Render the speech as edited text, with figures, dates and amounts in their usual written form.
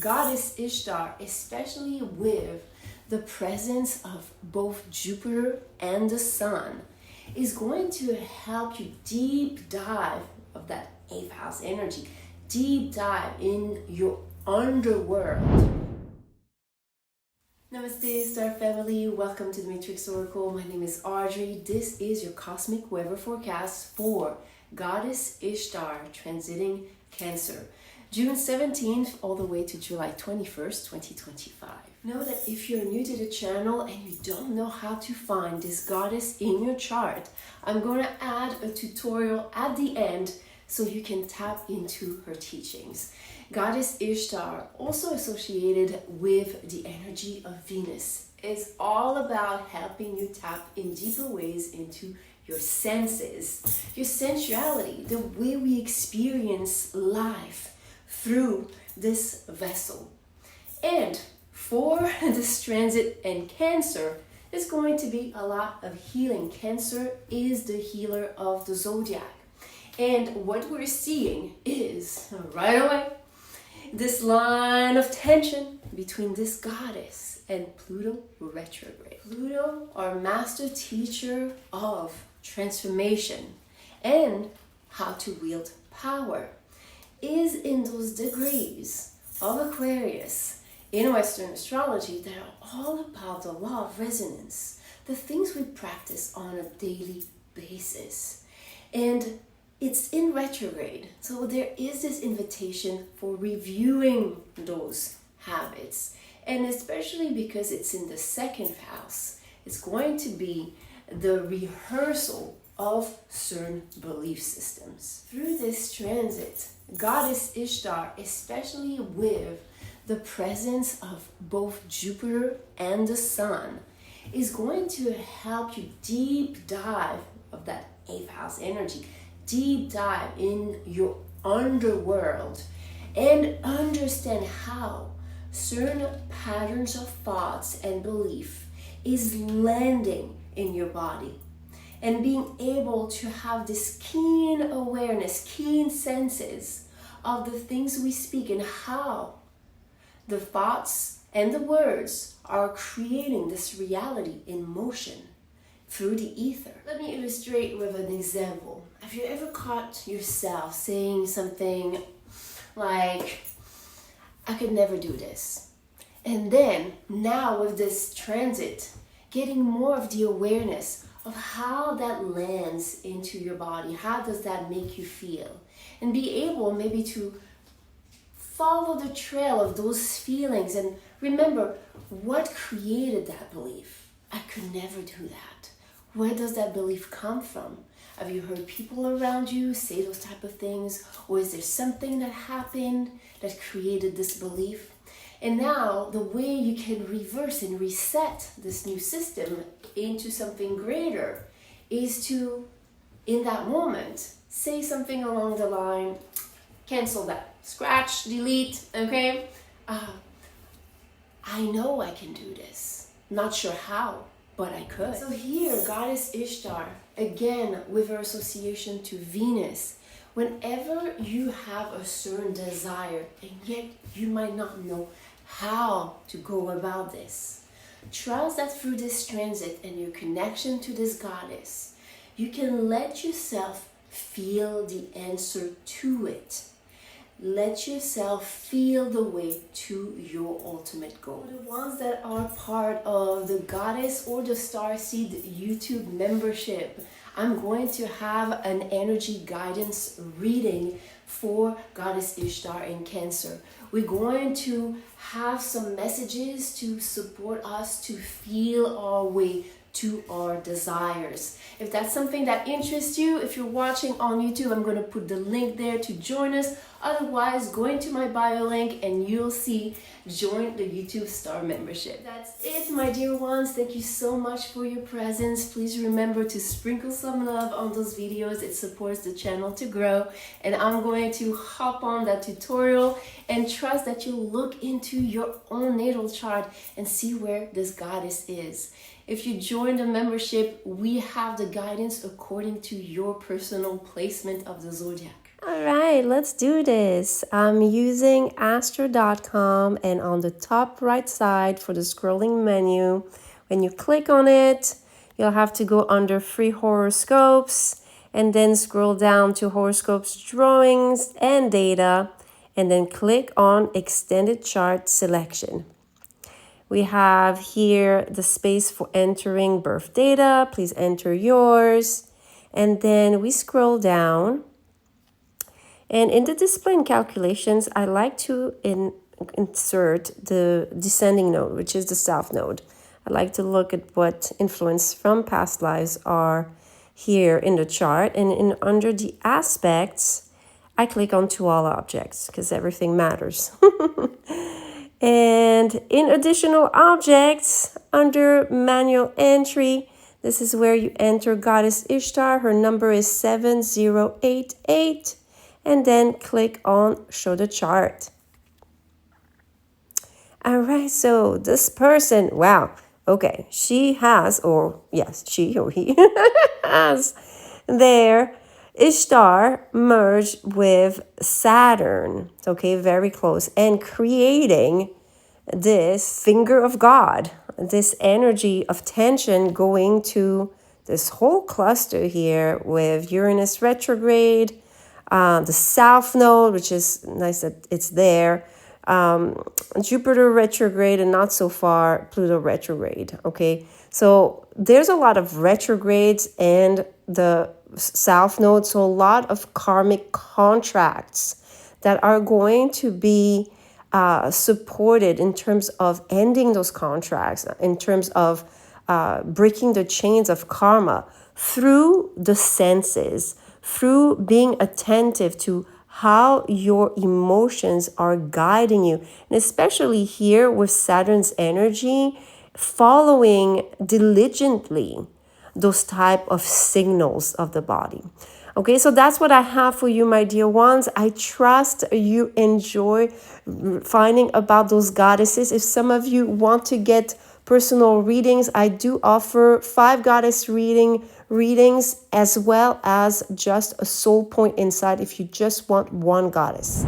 Goddess Ishtar, especially with the presence of both Jupiter and the Sun, is going to help you deep dive of that 8th house energy, deep dive in your underworld. Namaste, Star Family. Welcome to the Matrix Oracle. My name is Audrey. This is your cosmic weather forecast for Goddess Ishtar transiting Cancer, June 17th all the way to July 21st, 2025. Know that if you're new to the channel and you don't know how to find this goddess in your chart, I'm going to add a tutorial at the end so you can tap into her teachings. Goddess Ishtar, also associated with the energy of Venus, is all about helping you tap in deeper ways into your senses, your sensuality, the way we experience life through this vessel. And for this transit in Cancer, there's going to be a lot of healing. Cancer is the healer of the zodiac. And what we're seeing is, right away, this line of tension between this goddess and Pluto retrograde. Pluto, our master teacher of transformation and how to wield power, is in those degrees of Aquarius in Western astrology that are all about the law of resonance, the things we practice on a daily basis. And it's in retrograde, so there is this invitation for reviewing those habits. And especially because it's in the 2nd house, it's going to be the rehearsal of certain belief systems. Through this transit, Goddess Ishtar, especially with the presence of both Jupiter and the Sun, is going to help you deep dive of that 8th house energy, deep dive in your underworld and understand how certain patterns of thoughts and belief is landing in your body, and being able to have this keen awareness, keen senses of the things we speak and how the thoughts and the words are creating this reality in motion through the ether. Let me illustrate with an example. Have you ever caught yourself saying something like, I could never do this? And then now with this transit, getting more of the awareness of how that lands into your body. How does that make you feel? And be able maybe to follow the trail of those feelings and remember what created that belief. I could never do that. Where does that belief come from? Have you heard people around you say those type of things? Or is there something that happened that created this belief? And now the way you can reverse and reset this new system into something greater is to, in that moment, say something along the line, cancel that, scratch, delete, okay? I know I can do this. Not sure how, but I could. So here, Goddess Ishtar, again, with her association to Venus, whenever you have a certain desire and yet you might not know how to go about this, trust that through this transit and your connection to this goddess, you can let yourself feel the answer to it. Let yourself feel the way to your ultimate goal. For the ones that are part of the Goddess or the Starseed YouTube membership, I'm going to have an energy guidance reading for Goddess Ishtar in Cancer. We're going to have some messages to support us to feel our way to our desires. If that's something that interests you, if you're watching on YouTube, I'm going to put the link there to join us. Otherwise, go into my bio link and you'll see join the YouTube Star membership. That's it, my dear ones. Thank you so much for your presence. Please remember to sprinkle some love on those videos. It supports the channel to grow. And I'm going to hop on that tutorial and trust that you'll look into your own natal chart and see where this goddess is. If you join the membership, we have the guidance according to your personal placement of the zodiac. All right, let's do this. I'm using astro.com, and on the top right side for the scrolling menu, when you click on it, you'll have to go under free horoscopes and then scroll down to horoscopes, drawings, and data, and then click on extended chart selection. We have here the space for entering birth data. Please enter yours. And then we scroll down. And in the display and calculations, I like to insert the descending node, which is the south node. I like to look at what influence from past lives are here in the chart. And under the aspects, I click on to all objects because everything matters. And in additional objects, under manual entry, this is where you enter Goddess Ishtar. Her number is 7088. And then click on Show the Chart. All right, so this person, wow, okay, she has, or yes, she or he has their Ishtar merged with Saturn, okay, very close, and creating this finger of God, this energy of tension going to this whole cluster here with Uranus retrograde, the south node, which is nice that it's there, Jupiter retrograde, and not so far Pluto retrograde. Okay, so there's a lot of retrogrades and the south node, so a lot of karmic contracts that are going to be supported in terms of ending those contracts, in terms of breaking the chains of karma through the senses, through being attentive to how your emotions are guiding you. And especially here with Saturn's energy, following diligently those type of signals of the body. Okay, so that's what I have for you, my dear ones. I trust you enjoy finding about those goddesses. If some of you want to get personal readings, I do offer 5 goddess readings as well as just a soul point inside if you just want one goddess.